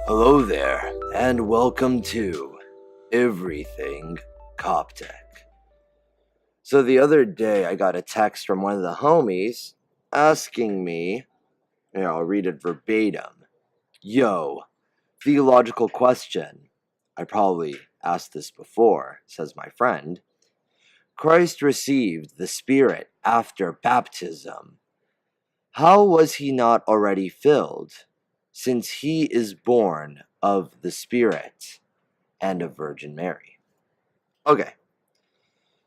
Hello there, and welcome to Everything Coptic. So the other day I got a text from one of the homies asking me, I'll read it verbatim. Yo, theological question. I probably asked this before, says my friend. Christ received the Spirit after baptism. How was he not already filled, since he is born of the Spirit and of Virgin Mary? Okay,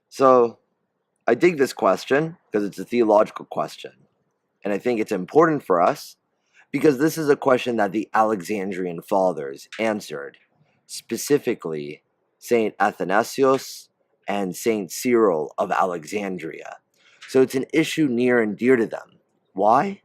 so I dig this question because it's a theological question, and I think it's important for us because this is a question that the Alexandrian fathers answered, specifically Saint Athanasius and Saint Cyril of Alexandria. So it's an issue near and dear to them. Why?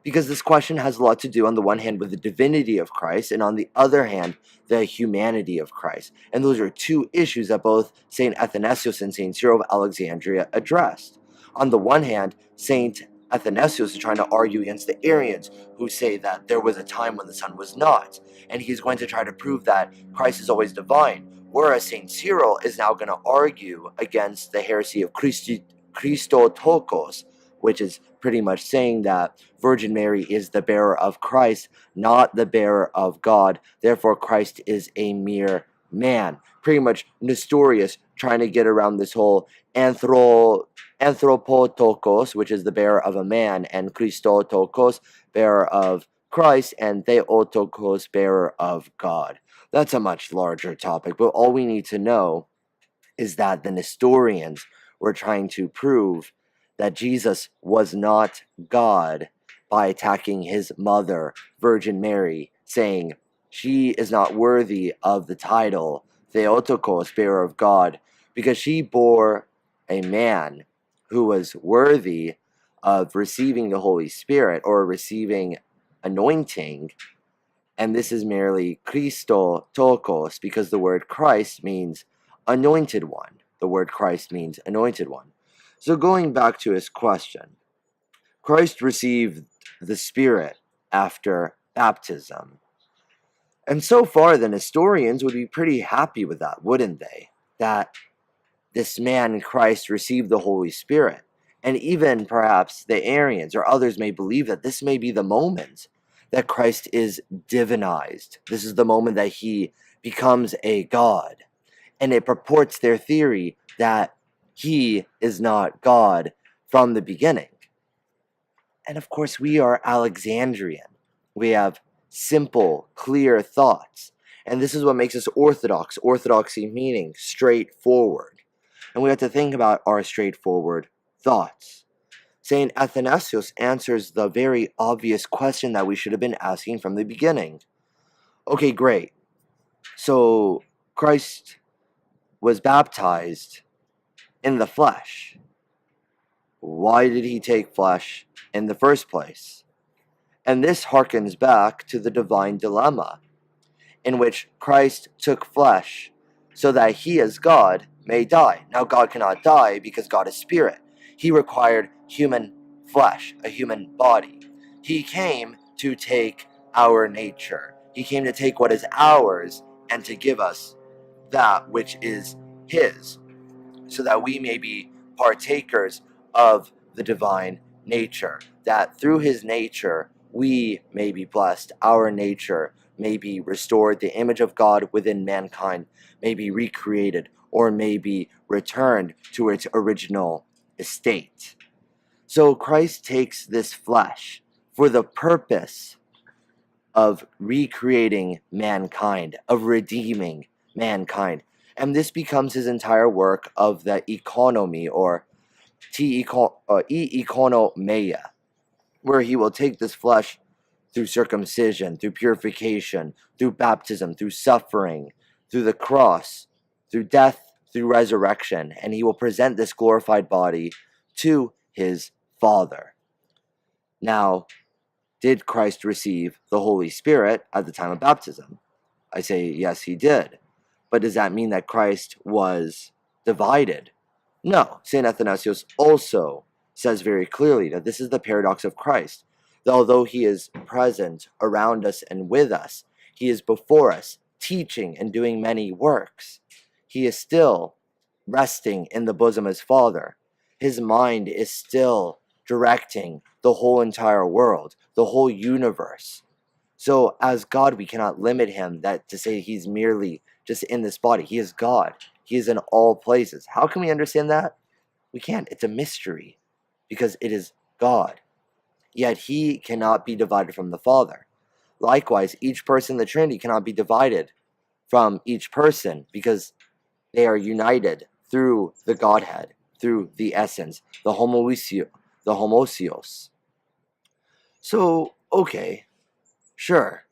Because this question has a lot to do, on the one hand, with the divinity of Christ, and on the other hand, the humanity of Christ. And those are two issues that both St. Athanasius and St. Cyril of Alexandria addressed. On the one hand, St. Athanasius is trying to argue against the Arians, who say that there was a time when the Son was not, and he's going to try to prove that Christ is always divine. Whereas St. Cyril is now going to argue against the heresy of Christotokos, which is pretty much saying that Virgin Mary is the bearer of Christ, not the bearer of God. Therefore, Christ is a mere man. Pretty much Nestorius trying to get around this whole anthropotokos, which is the bearer of a man, and Christotokos, bearer of Christ, and Theotokos, bearer of God. That's a much larger topic, but all we need to know is that the Nestorians were trying to prove that Jesus was not God by attacking his mother, Virgin Mary, saying she is not worthy of the title Theotokos, bearer of God, because she bore a man who was worthy of receiving the Holy Spirit or receiving anointing. And this is merely Christotokos, because the word Christ means anointed one. The word Christ means anointed one. So going back to his question, Christ received the Spirit after baptism. And so far, the Nestorians would be pretty happy with that, wouldn't they? That this man, Christ, received the Holy Spirit. And even perhaps the Arians or others may believe that this may be the moment that Christ is divinized. This is the moment that he becomes a god. And it purports their theory that he is not God from the beginning. And of course, we are Alexandrian. We have simple, clear thoughts. And this is what makes us orthodox. Orthodoxy meaning straightforward. And we have to think about our straightforward thoughts. St. Athanasius answers the very obvious question that we should have been asking from the beginning. Okay, great. So Christ was baptized in the flesh. Why did he take flesh in the first place? And this harkens back to the divine dilemma, in which Christ took flesh so that he as God may die. Now God cannot die because God is spirit. He required human flesh, a human body. He came to take our nature. He came to take what is ours and to give us that which is his, so that we may be partakers of the divine nature, that through his nature we may be blessed, our nature may be restored, the image of God within mankind may be recreated or may be returned to its original estate. So Christ takes this flesh for the purpose of recreating mankind, of redeeming mankind. And this becomes his entire work of the economy, or economeia, where he will take this flesh through circumcision, through purification, through baptism, through suffering, through the cross, through death, through resurrection, and he will present this glorified body to his Father. Now, did Christ receive the Holy Spirit at the time of baptism? I say, yes, he did. But does that mean that Christ was divided? No. St. Athanasius also says very clearly that this is the paradox of Christ. That although he is present around us and with us, He is before us, teaching and doing many works. He is still resting in the bosom of his Father. His mind is still directing the whole entire world, the whole universe. So as God, we cannot limit him that to say he's merely just in this body. He is God. He is in all places. How can we understand that? We can't. It's a mystery because it is God. Yet he cannot be divided from the Father. Likewise, each person in the Trinity cannot be divided from each person because they are united through the Godhead, through the essence, the homoousios. So, okay, sure,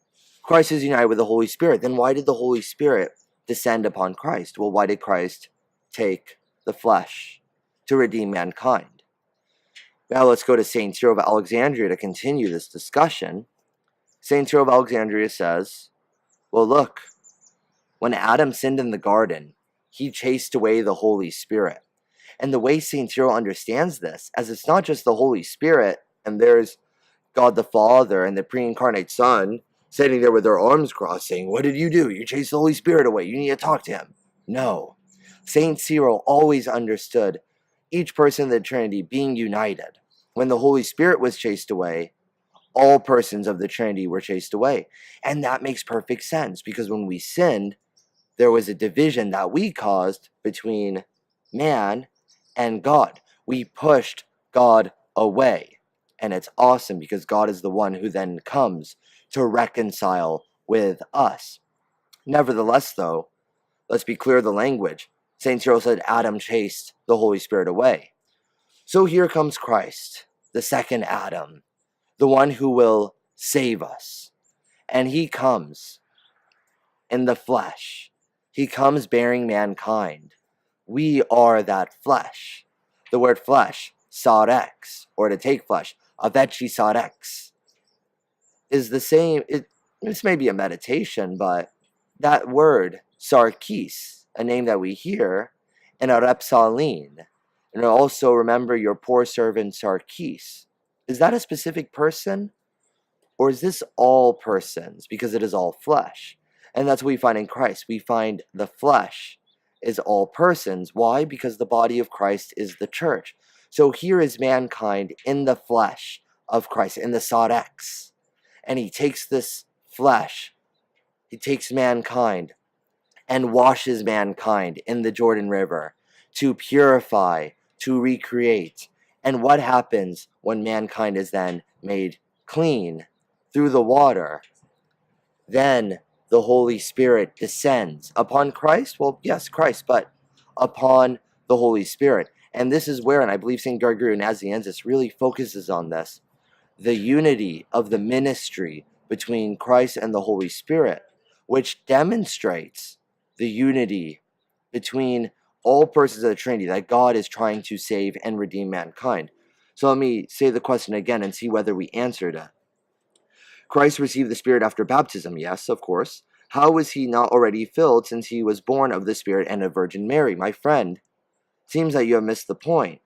Christ is united with the Holy Spirit. Then why did the Holy Spirit descend upon Christ? Well, why did Christ take the flesh? To redeem mankind. Now let's go to St. Cyril of Alexandria to continue this discussion. St. Cyril of Alexandria says, well, look, when Adam sinned in the garden, he chased away the Holy Spirit. And the way St. Cyril understands this, as it's not just the Holy Spirit, and there's God the Father and the pre-incarnate Son sitting there with their arms crossed saying, what did you do? You chased the Holy Spirit away. You need to talk to him. No. St. Cyril always understood each person in the Trinity being united. When the Holy Spirit was chased away, all persons of the Trinity were chased away. And that makes perfect sense because when we sinned, there was a division that we caused between man and God. We pushed God away. And it's awesome because God is the one who then comes to reconcile with us. Nevertheless, though, let's be clear of the language. St. Cyril said Adam chased the Holy Spirit away. So here comes Christ, the second Adam, the one who will save us. And he comes in the flesh. He comes bearing mankind. We are that flesh. The word flesh, sarx, or to take flesh, avechi sarx, is the same. This may be a meditation, but that word, sarkis, a name that we hear, and a repsalin, and also remember your poor servant Sarkis. Is that a specific person? Or is this all persons? Because it is all flesh. And that's what we find in Christ. We find the flesh is all persons. Why? Because the body of Christ is the church. So here is mankind in the flesh of Christ, in the sarx. And he takes this flesh, he takes mankind, and washes mankind in the Jordan River to purify, to recreate. And what happens when mankind is then made clean through the water? Then the Holy Spirit descends upon Christ. Well, yes, Christ, but upon the Holy Spirit. And this is where, and I believe St. Gregory Nazianzus really focuses on this, the unity of the ministry between Christ and the Holy Spirit, which demonstrates the unity between all persons of the Trinity, that God is trying to save and redeem mankind. So let me say the question again and see whether we answered it. Christ received the Spirit after baptism. Yes, of course. How was he not already filled since he was born of the Spirit and of Virgin Mary? My friend, seems that you have missed the point.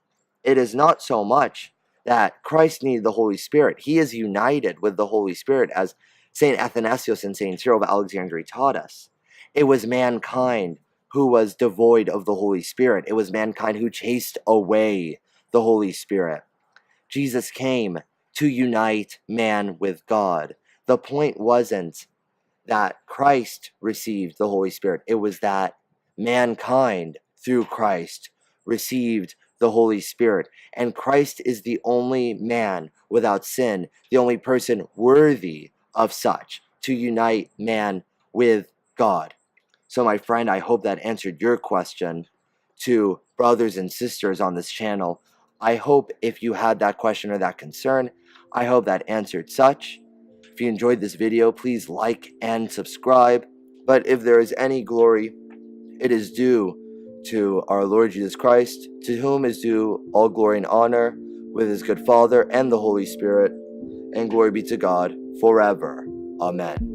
It is not so much that Christ needed the Holy Spirit. He is united with the Holy Spirit, as St. Athanasius and St. Cyril of Alexandria taught us. It was mankind who was devoid of the Holy Spirit. It was mankind who chased away the Holy Spirit. Jesus came to unite man with God. The point wasn't that Christ received the Holy Spirit. It was that mankind, through Christ, received the Holy Spirit. And Christ is the only man without sin, the only person worthy of such, to unite man with God. So my friend, I hope that answered your question. To brothers and sisters on this channel, I hope if you had that question or that concern, I hope that answered such. If you enjoyed this video, please like and subscribe. But if there is any glory, it is due to our Lord Jesus Christ, to whom is due all glory and honor, with his good Father and the Holy Spirit. And glory be to God forever. Amen.